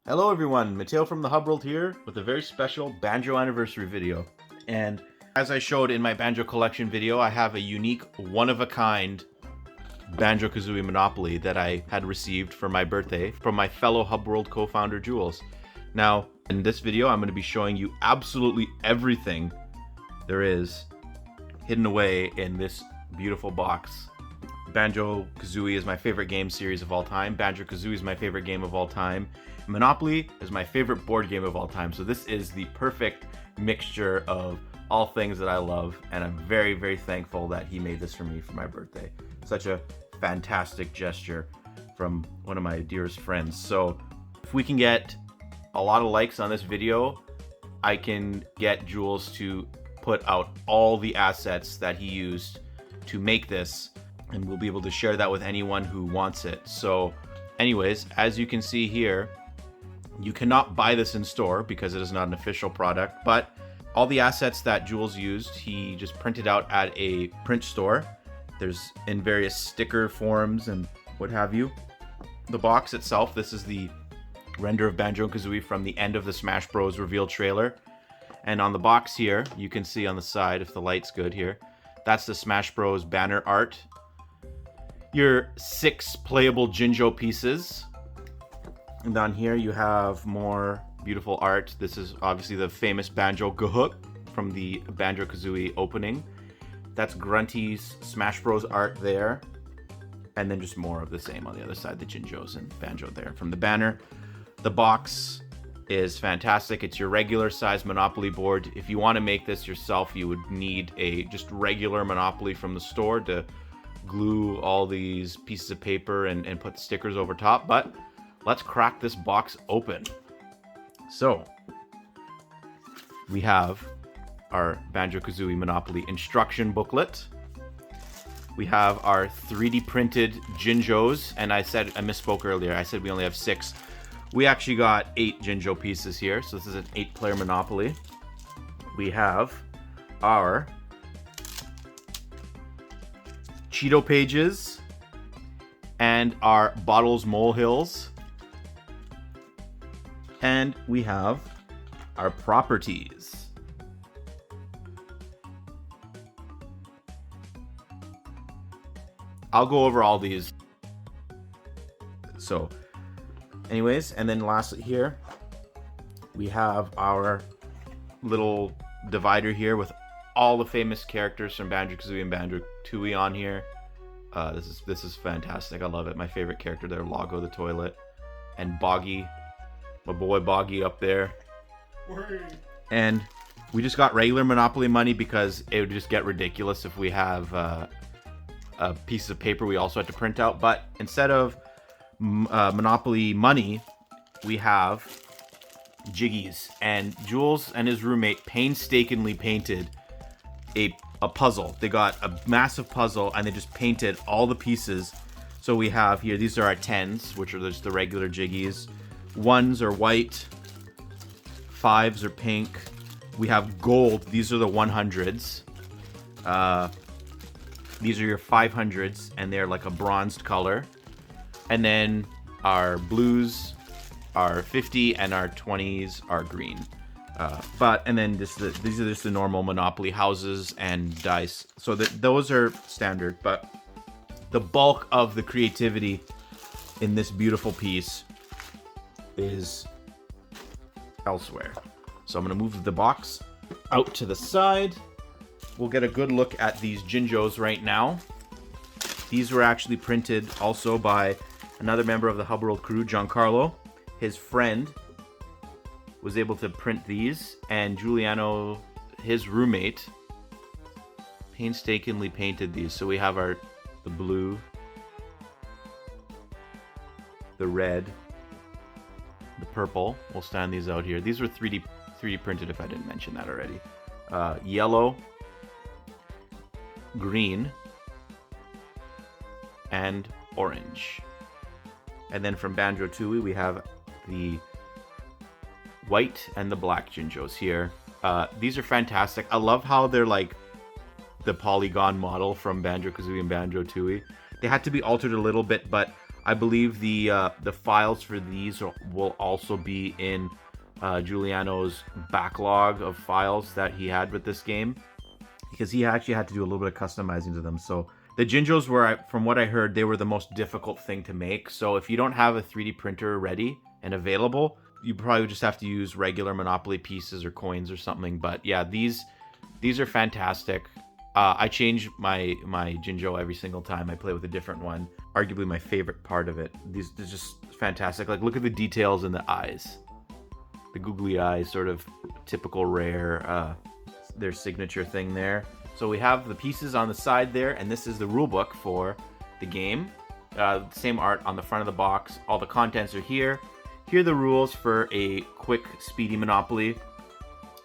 Hello everyone, Matteo from the Hub World here with a very special Banjo anniversary video. And as I showed in my Banjo collection video, I have a unique, one-of-a-kind Banjo-Kazooie Monopoly that I had received for my birthday from my fellow Hub World co-founder Gules. Now, in this video, I'm going to be showing you absolutely everything there is hidden away in this beautiful box. Banjo-Kazooie is my favorite game series of all time. Banjo-Kazooie is my favorite game of all time. Monopoly is my favorite board game of all time. So this is the perfect mixture of all things that I love, and I'm very, very thankful that he made this for me for my birthday. Such a fantastic gesture from one of my dearest friends. So if we can get a lot of likes on this video, I can get Gules to put out all the assets that he used to make this, and we'll be able to share that with anyone who wants it. So anyways, as you can see here, you cannot buy this in store because it is not an official product, but all the assets that Gules used, he just printed out at a print store. There's in various sticker forms and what have you. The box itself, this is the render of Banjo-Kazooie from the end of the Smash Bros. Reveal trailer. And on the box here, you can see on the side, if the light's good here, that's the Smash Bros. Banner art. Your 6 playable Jinjo pieces. And down here you have more beautiful art. This is obviously the famous Banjo-Kazooie from the Banjo-Kazooie opening. That's Grunty's Smash Bros. Art there. And then just more of the same on the other side, the Jinjos and Banjo there from the banner. The box is fantastic. It's your regular size Monopoly board. If you want to make this yourself, you would need a just regular Monopoly from the store to glue all these pieces of paper and put stickers over top. But let's crack this box open. So, we have our Banjo-Kazooie Monopoly instruction booklet. We have our 3D printed Jinjos, and I misspoke earlier. I said we only have 6. We actually got 8 Jinjo pieces here, so this is an 8-player Monopoly. We have our Cheeto pages and our Bottles Molehills. And we have our properties. I'll go over all these. So, anyways, and then lastly here, we have our little divider here with all the famous characters from Banjo-Kazooie and Banjo-Tooie on here. This is fantastic. I love it. My favorite character there, Lago the toilet, and Boggy. My boy Boggy up there. And we just got regular Monopoly money because it would just get ridiculous if we have a piece of paper we also had to print out. But instead of Monopoly money, we have Jiggies. And Gules and his roommate painstakingly painted a puzzle. They got a massive puzzle and they just painted all the pieces. So we have here, these are our 10s, which are just the regular Jiggies. 1s are white, 5s are pink. We have gold. These are the 100s. These are your 500s, and they're like a bronzed color. And then our blues are 50, and our 20s are green. And then these are just the normal Monopoly houses and dice. So those are standard, but the bulk of the creativity in this beautiful piece is elsewhere. So I'm going to move the box out to the side. We'll get a good look at these Jinjos right now. These were actually printed also by another member of the Hub World crew, Giancarlo. His friend was able to print these, and Giuliano, his roommate, painstakingly painted these. So we have the blue, the red, the purple. We'll stand these out here. These were 3D printed, if I didn't mention that already. Yellow, green, and orange. And then from Banjo-Tooie, we have the white and the black Jinjos here. These are fantastic. I love how they're like the polygon model from Banjo-Kazooie and Banjo-Tooie. They had to be altered a little bit, but I believe the files for these will also be in Giuliano's backlog of files that he had with this game, because he actually had to do a little bit of customizing to them. So the jinjos were, from what I heard, they were the most difficult thing to make. So if you don't have a 3D printer ready and available, you probably just have to use regular Monopoly pieces or coins or something. But yeah, these are fantastic. I change my jinjo every single time I play with a different one. Arguably my favorite part of it. These are just fantastic. Like, look at the details in the eyes. The googly eyes, sort of typical Rare, their signature thing there. So we have the pieces on the side there, and this is the rulebook for the game. Same art on the front of the box. All the contents are here. Here are the rules for a quick, speedy Monopoly.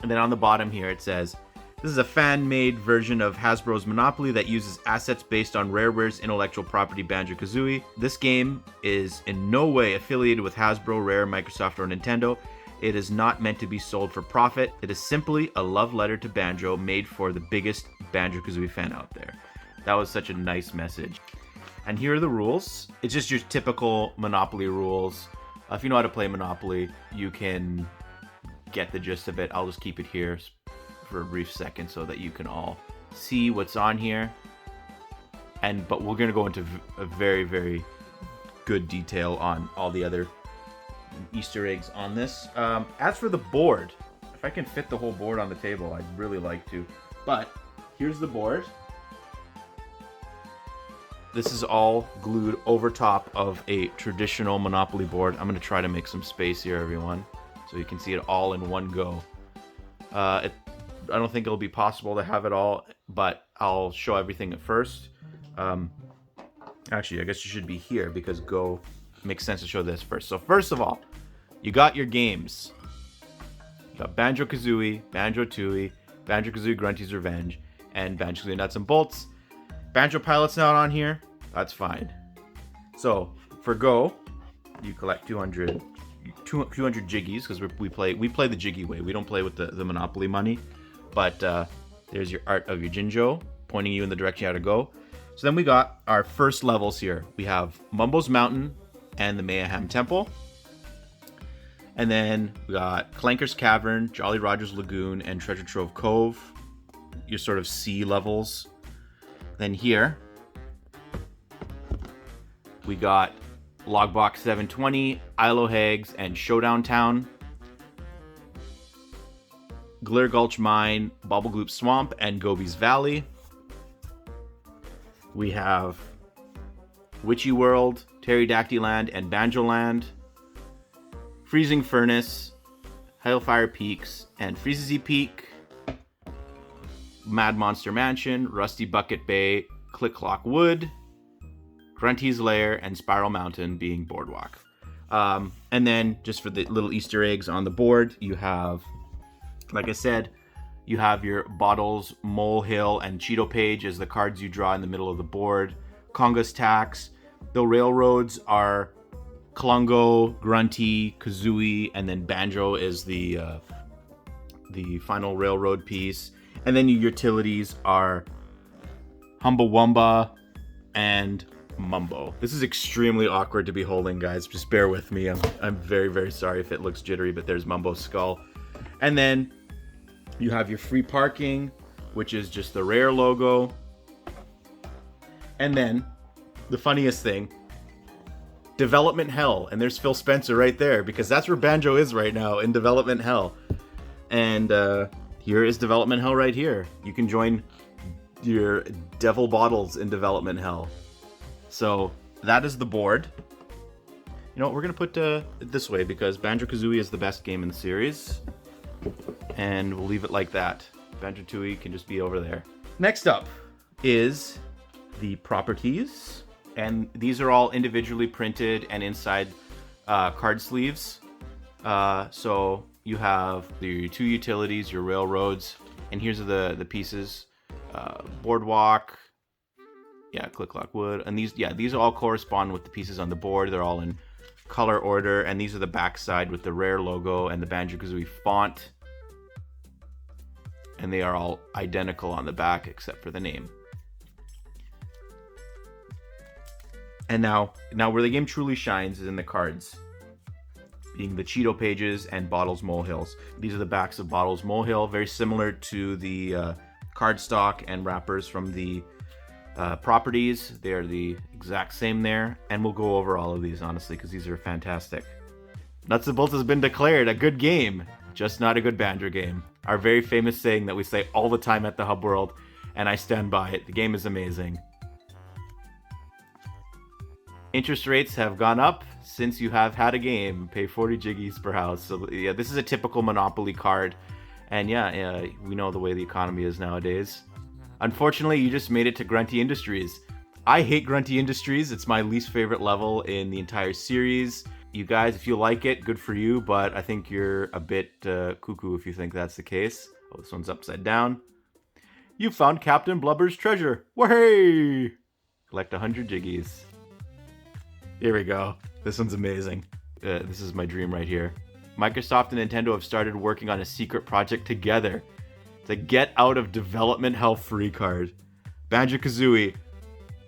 And then on the bottom here it says, this is a fan-made version of Hasbro's Monopoly that uses assets based on Rareware's intellectual property Banjo-Kazooie. This game is in no way affiliated with Hasbro, Rare, Microsoft, or Nintendo. It is not meant to be sold for profit. It is simply a love letter to Banjo made for the biggest Banjo-Kazooie fan out there. That was such a nice message. And here are the rules. It's just your typical Monopoly rules. If you know how to play Monopoly, you can get the gist of it. I'll just keep it here for a brief second so that you can all see what's on here. But we're going to go into a very, very good detail on all the other Easter eggs on this. As for the board, if I can fit the whole board on the table, I'd really like to. But here's the board. This is all glued over top of a traditional Monopoly board. I'm going to try to make some space here, everyone, so you can see it all in one go. I don't think it'll be possible to have it all, but I'll show everything at first. Actually, I guess you should be here because Go makes sense to show this first. So first of all, you got your games. You got Banjo-Kazooie, Banjo-Tooie, Banjo-Kazooie Grunty's Revenge, and Banjo-Kazooie Nuts and Bolts. Banjo Pilot's not on here. That's fine. So for Go, you collect 200 jiggies, because we play the jiggy way. We don't play with the Monopoly money. But there's your art of your jinjo, pointing you in the direction you have to go. So then we got our first levels here. We have Mumbo's Mountain and the Mayhem Temple. And then we got Clanker's Cavern, Jolly Roger's Lagoon, and Treasure Trove Cove. Your sort of sea levels. Then here, we got Logbox 720, Ilo Hags, and Showdown Town. Glitter Gulch Mine, Bubble Gloop Swamp, and Gobi's Valley. We have Witchy World, Pterodactyl Land, and Banjo Land. Freezing Furnace, Hailfire Peaks, and Freezy Peak. Mad Monster Mansion, Rusty Bucket Bay, Click Clock Wood, Grunty's Lair, and Spiral Mountain being Boardwalk. And then just for the little Easter eggs on the board, you have, like I said, you have your Bottles, Molehill, and Cheeto page as the cards you draw in the middle of the board. Conga's Tax. The railroads are Klungo, Grunty, Kazooie, and then Banjo is the final railroad piece. And then your utilities are Humbawamba and Mumbo. This is extremely awkward to be holding, guys. Just bear with me. I'm very, very sorry if it looks jittery, but there's Mumbo's skull. And then you have your free parking, which is just the Rare logo. And then the funniest thing, Development Hell. And there's Phil Spencer right there, because that's where Banjo is right now, in Development Hell. And here is Development Hell right here. You can join your Devil Bottles in Development Hell. So that is the board. You know what, we're going to put it this way, because Banjo-Kazooie is the best game in the series. And we'll leave it like that. Banjo-Tooie can just be over there. Next up is the properties. And these are all individually printed and inside card sleeves. So you have your two utilities, your railroads, and here's the pieces. Boardwalk, Click Clock Wood, and these all correspond with the pieces on the board. They're all in color order, and these are the backside with the Rare logo and the Banjo-Kazooie font. And they are all identical on the back except for the name. And now where the game truly shines is in the cards, being the Cheeto pages and Bottles Molehills. These are the backs of Bottles Molehill, very similar to the cardstock and wrappers from the properties. They are the exact same there, and we'll go over all of these, honestly, because these are fantastic. Nuts and Bolts has been declared a good game, just not a good Banjo game. Our very famous saying that we say all the time at the Hub World, and I stand by it. The game is amazing. Interest rates have gone up since you have had a game. Pay 40 jiggies per house. So yeah, this is a typical Monopoly card. And yeah, we know the way the economy is nowadays. Unfortunately, you just made it to Grunty Industries. I hate Grunty Industries. It's my least favorite level in the entire series. You guys, if you like it, good for you, but I think you're a bit cuckoo if you think that's the case. Oh, this one's upside down. You found Captain Blubber's treasure. Wahey! Collect 100 jiggies. Here we go. This one's amazing. This is my dream right here. Microsoft and Nintendo have started working on a secret project together to get out of development hell free card. Banjo-Kazooie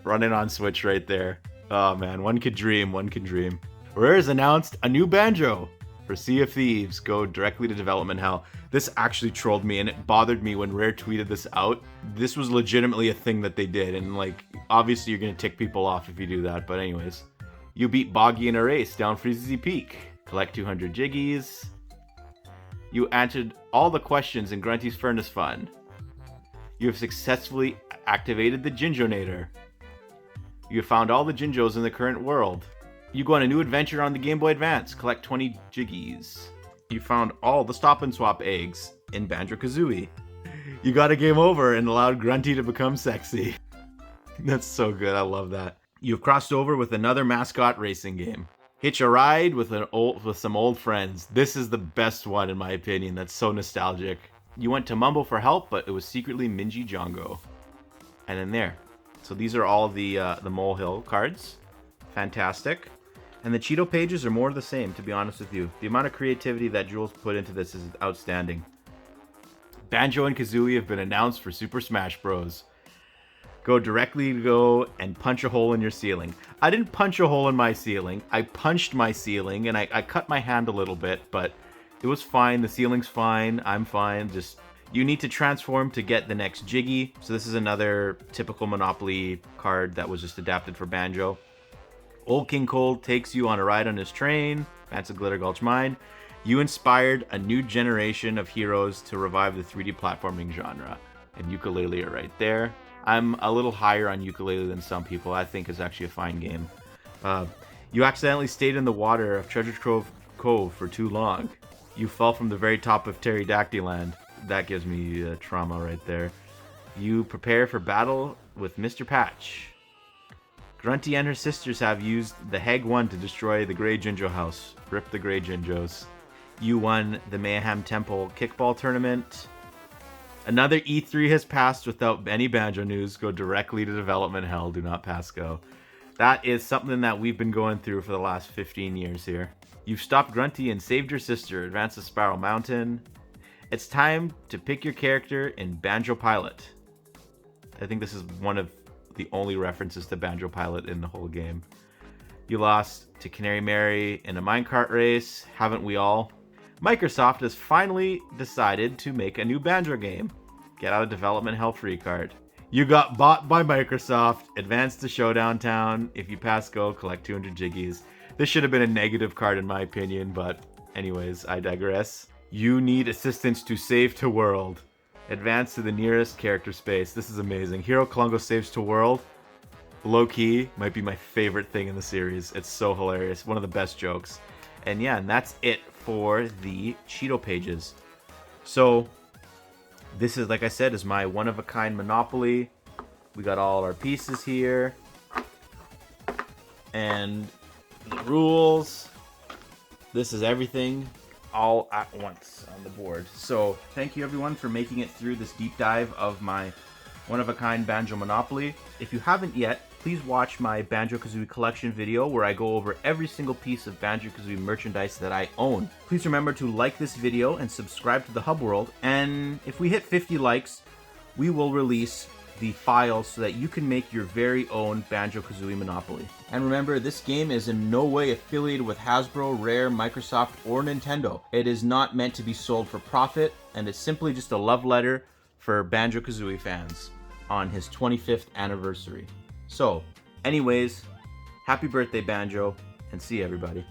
running on Switch right there. Oh man, one could dream, one could dream. Rare has announced a new Banjo for Sea of Thieves. Go directly to development hell. This actually trolled me, and it bothered me when Rare tweeted this out. This was legitimately a thing that they did, and like, obviously you're gonna tick people off if you do that, but anyways. You beat Boggy in a race down Freezy Peak. Collect 200 jiggies. You answered all the questions in Grunty's Furnace Fun. You have successfully activated the Jinjonator. You have found all the Jinjos in the current world. You go on a new adventure on the Game Boy Advance. Collect 20 jiggies. You found all the Stop and Swap eggs in Banjo-Kazooie. You got a game over and allowed Grunty to become sexy. That's so good. I love that. You've crossed over with another mascot racing game. Hitch a ride with some old friends. This is the best one in my opinion. That's so nostalgic. You went to Mumble for help, but it was secretly Minji Jongo. And then there. So these are all the Molehill cards. Fantastic. And the Cheeto pages are more of the same, to be honest with you. The amount of creativity that Gules put into this is outstanding. Banjo and Kazooie have been announced for Super Smash Bros. Go and punch a hole in your ceiling. I didn't punch a hole in my ceiling. I punched my ceiling, and I cut my hand a little bit, but it was fine. The ceiling's fine. I'm fine. Just, you need to transform to get the next Jiggy. So this is another typical Monopoly card that was just adapted for Banjo. Old King Cole takes you on a ride on his train. That's a Glitter Gulch Mine. You inspired a new generation of heroes to revive the 3D platforming genre. And Ukulele are right there. I'm a little higher on Ukulele than some people. I think it's actually a fine game. You accidentally stayed in the water of Treasure Trove Cove for too long. You fell from the very top of Pterodactyland. That gives me trauma right there. You prepare for battle with Mr. Patch. Grunty and her sisters have used the Heg 1 to destroy the Grey Jinjo House. Rip the Grey Jinjos. You won the Mayhem Temple Kickball Tournament. Another E3 has passed without any Banjo news. Go directly to development hell. Do not pass go. That is something that we've been going through for the last 15 years here. You've stopped Grunty and saved your sister. Advance to Spiral Mountain. It's time to pick your character in Banjo Pilot. I think this is one of the only references to Banjo Pilot in the whole game. You lost to Canary Mary in a minecart race. Haven't we all? Microsoft has finally decided to make a new Banjo game. Get out of development hell free card. You got bought by Microsoft. Advance to Showdown Town. If you pass go, collect 200 jiggies. This should have been a negative card in my opinion, but anyways, I digress. You need assistance to save to world. Advance to the nearest character space. This is amazing. Hero Colungo saves to world. Low key might be my favorite thing in the series. It's so hilarious. One of the best jokes. And yeah, and that's it for the Cheeto pages. So this is, like I said, is my one-of-a-kind Monopoly. We got all our pieces here. And the rules. This is everything all at once on the board. So thank you everyone for making it through this deep dive of my one-of-a-kind Banjo Monopoly. If you haven't yet, please watch my Banjo-Kazooie collection video where I go over every single piece of Banjo-Kazooie merchandise that I own. Please remember to like this video and subscribe to the Hub World, and if we hit 50 likes, we will release the files so that you can make your very own Banjo-Kazooie Monopoly. And remember, this game is in no way affiliated with Hasbro, Rare, Microsoft, or Nintendo. It is not meant to be sold for profit, and it's simply just a love letter for Banjo-Kazooie fans on his 25th anniversary. So, anyways, happy birthday, Banjo, and see you, everybody.